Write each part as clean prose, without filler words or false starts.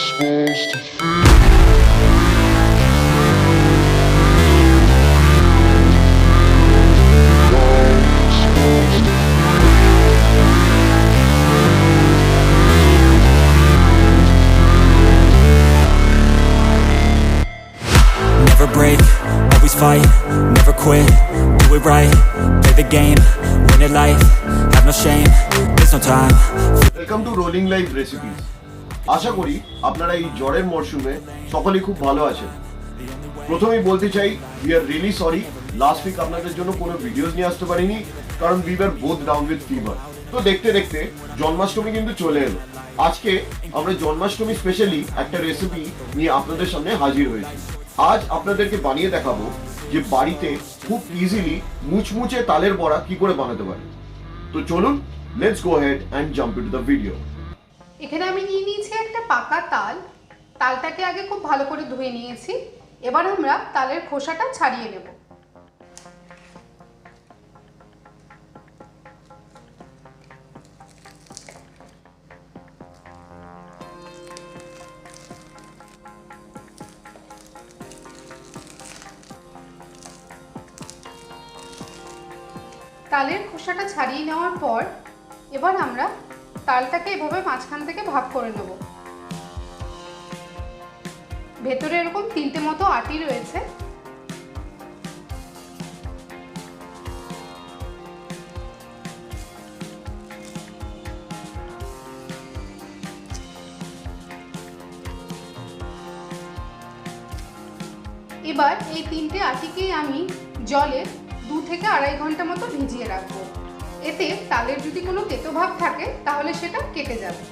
supposed to feel. Never break, always fight, never quit, do it right, play the game, win it life, have no shame, there's no time. Welcome to rolling life recipes. আশা করি আপনারা এই জ্বরের মরশুমে সকলেই খুব ভালো আছেন। প্রথমেই বলতে চাই we are really sorry, last week আপনাদের জন্য কোনো ভিডিওস নিয়ে আসতে পারিনি, কারণ we were both down with fever. তো দেখতে দেখতে জন্মাষ্টমী কিন্তু চলে এলো। আজকে আমরা জন্মাষ্টমী স্পেশালি একটা রেসিপি নিয়ে আপনাদের সামনে হাজির হয়েছি। আজ আপনাদেরকে বানিয়ে দেখাবো যে বাড়িতে খুব ইজিলি মুচমুচে তালের বড়া কি করে বানাতে পারে। তো চলুন, let's go head and jump into the video. এখানে আমি নিয়ে নিয়েছি একটা পাকা তাল। তালটাকে আগে খুব ভালো করে ধুয়ে নিয়েছি। এবার আমরা তালের খোসাটা ছাড়িয়ে নেব। তালের খোসাটা ছাড়িয়ে নেওয়ার পর এবার আমরা তালটাকে এভাবে মাঝখান থেকে ভাগ করে নেব। ভেতরে এরকম তিনটে মতো আটি রয়েছে। এবার এই তিনটে আটিকেই আমি জলে 2 থেকে 2.5 ঘন্টা মতো ভিজিয়ে রাখবো। এতে তালের যদি কোনো তেতো ভাব থাকে তাহলে সেটা কেটে যাবে।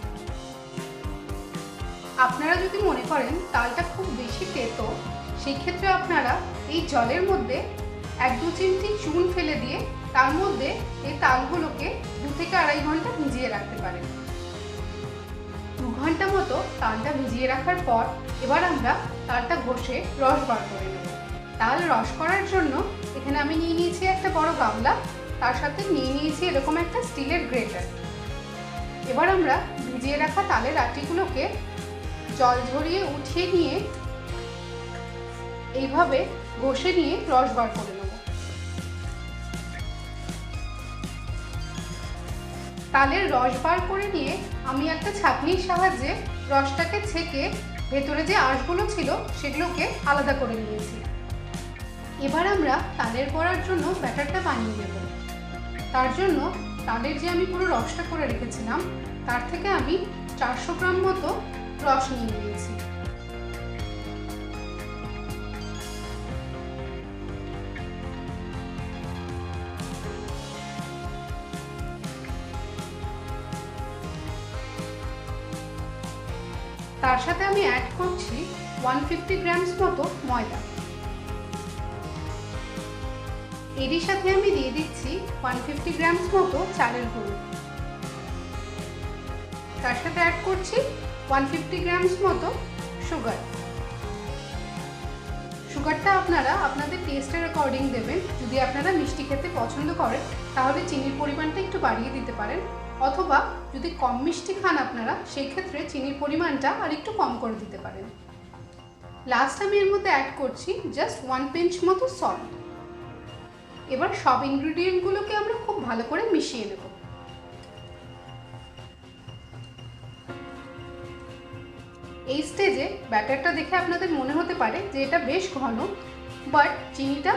আপনারা যদি মনে করেন তালটা খুব বেশি তেতো, সেই ক্ষেত্রে আপনারা এই জলের মধ্যে 1-2 চিমটি চুন ফেলে দিয়ে তার মধ্যে এই তালগুলোকে 2 থেকে 2.5 ঘন্টা ভিজিয়ে রাখতে পারেন। 2 ঘন্টা মতো তালটা ভিজিয়ে রাখার পর এবার আমরা তালটা ঘষে রস বার করে নেব। তাল রস করার জন্য এখানে আমি নিয়ে নিয়েছি একটা বড় গামলা, তার সাথে নিয়ে নিয়েছি এরকম একটা স্টিলের গ্রেটার। এবার আমরা ভিজিয়ে রাখা তালের আটিগুলোকে জল ঝরিয়ে উঠিয়ে নিয়ে এইভাবে ঘষে নিয়ে রস বার করে নেব। তালের রস বার করে নিয়ে আমি একটা ছাঁকনির সাহায্যে রসটাকে ছেঁকে ভেতরে যে আঁশগুলো ছিল সেগুলোকে আলাদা করে নিয়েছি। এবার আমরা তালের বড়ার জন্য ব্যাটারটা বানিয়ে নেব। তার জন্য তালের যে আমি পুরো রসটা করে রেখেছিলাম তার থেকে আমি 400 গ্রাম মতো রস নিয়ে নিয়েছি। তার সাথে আমি অ্যাড করছি 150 গ্রামস মতো ময়দা। এরই সাথে আমি দিয়ে দিচ্ছি 150 গ্রামস মতো চালের গুঁড়ো। তার সাথে অ্যাড করছি 150 গ্রামস মতো সুগার। সুগারটা আপনারা আপনাদের টেস্টের অ্যাকর্ডিং দেবেন। যদি আপনারা মিষ্টি খেতে পছন্দ করেন তাহলে চিনির পরিমাণটা একটু বাড়িয়ে দিতে পারেন, অথবা যদি কম মিষ্টি খান আপনারা সেই ক্ষেত্রে চিনির পরিমাণটা আর একটু কম করে দিতে পারেন। লাস্ট আমি এর মধ্যে অ্যাড করছি জাস্ট 1 পিঞ্চ মতো সল্ট। এবার সব ইনগ্রেডিয়েন্টগুলোকে আমরা খুব ভালো করে মিশিয়ে নেব। এই স্টেজে ব্যাটারটা দেখে আপনাদের মনে হতে পারে যে এটা বেশ ঘন, বাট চিনিটা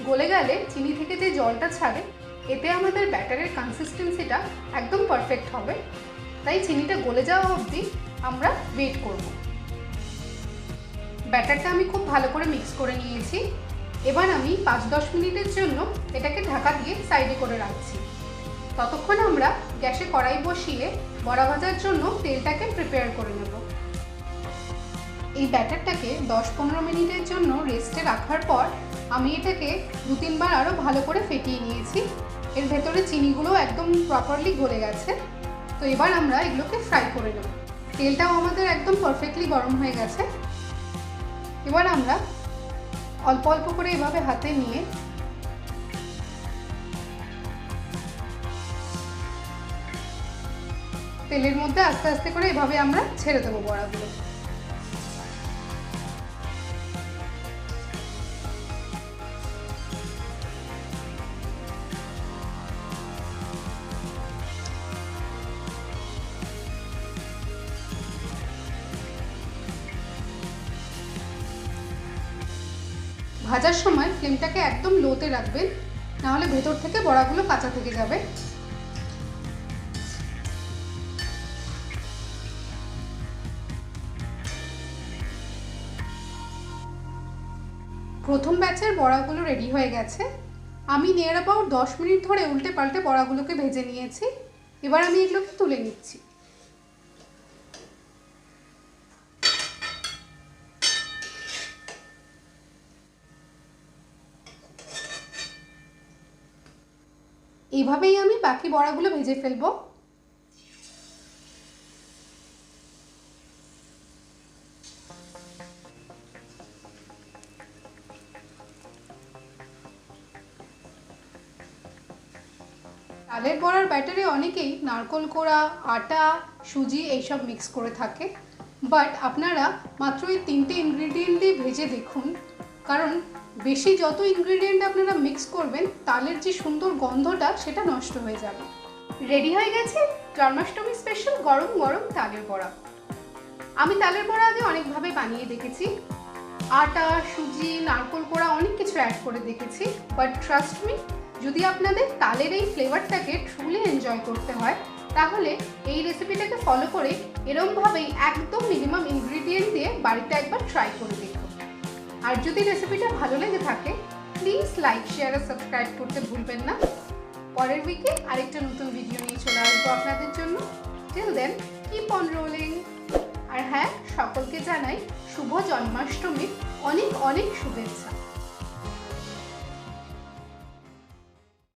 গলে গেলে চিনি থেকে যে জলটা ছাড়ে এতে আমাদের ব্যাটারের কনসিস্টেন্সিটা একদম পারফেক্ট হবে। তাই চিনিটা গলে যাওয়া অবধি আমরা ওয়েট করব। ব্যাটারটা আমি খুব ভালো করে মিক্স করে নিয়েছি। এবার আমি 5-10 মিনিটের জন্য এটাকে ঢাকা দিয়ে সাইডে করে রাখছি। ততক্ষণ আমরা গ্যাসে কড়াই বসিয়ে বড়া ভাজার জন্য তেলটাকে প্রিপেয়ার করে নেব। এই ব্যাটারটাকে 10-15 মিনিটের জন্য রেস্টে রাখার পর আমি এটাকে 2-3 বার আরও ভালো করে ফেটিয়ে নিয়েছি। এর ভেতরে চিনিগুলো একদম প্রপারলি গলে গেছে। তো এবার আমরা এগুলোকে ফ্রাই করে নেব। তেলটাও আমাদের একদম পারফেক্টলি গরম হয়ে গেছে। এবার আমরা অল্প অল্প করে এভাবে হাতে নিয়ে তেলের মধ্যে আস্তে আস্তে করে এভাবে আমরা ছেড়ে দেবো বড়াগুলো। ভাজার সময় ফ্লেমটাকে একদম লোতে রাখবেন, নাহলে ভেতর থেকে বড়াগুলো কাঁচা থেকে যাবে। প্রথম ব্যাচের বড়াগুলো রেডি হয়ে গেছে। আমি নিয়ার অ্যাবাউট 10 মিনিট ধরে উল্টে পাল্টে বড়াগুলোকে ভেজে নিয়েছি। এবার আমি এগুলোকে তুলে নিচ্ছি। এইভাবেই আমি বাকি বড়াগুলো ভেজে ফেলবো। তালের বড়ার ব্যাটারে অনেকেই নারকেল কোড়া, আটা, সুজি এইসব মিক্স করে থাকে, বাট আপনারা মাত্র এই 3টে ইনগ্রিডিয়েন্ট দিয়ে ভেজে দেখুন, কারণ বেশি যত ইনগ্রিডিয়েন্ট আপনারা মিক্স করবেন তালের যে সুন্দর গন্ধটা সেটা নষ্ট হয়ে যাবে। রেডি হয়ে গেছে জন্মাষ্টমী স্পেশাল গরম গরম তালের বড়া। আমি তালের বড়া আগে অনেকভাবে বানিয়ে দেখেছি, আটা, সুজি, নারকেল কোড়া অনেক কিছু অ্যাড করে দেখেছি, বাট ট্রাস্ট মি, যদি আপনাদের তালের এই ফ্লেভারটাকে ট্রুলি এনজয় করতে হয় তাহলে এই রেসিপিটাকে ফলো করে এরমভাবেই একদম মিনিমাম ইনগ্রিডিয়েন্ট দিয়ে বাড়িতে একবার ট্রাই করে দেখুন। আর যদি রেসিপিটা ভালো লেগে থাকে প্লিজ লাইক, শেয়ার আর সাবস্ক্রাইব করতে ভুলবেন না। পরের উইকে আরেকটা নতুন ভিডিও নিয়ে চলে আসবো আপনাদের জন্য। Till then keep on rolling. আর হ্যাঁ, সকলকে জানাই শুভ জন্মাষ্টমীর অনেক অনেক শুভেচ্ছা।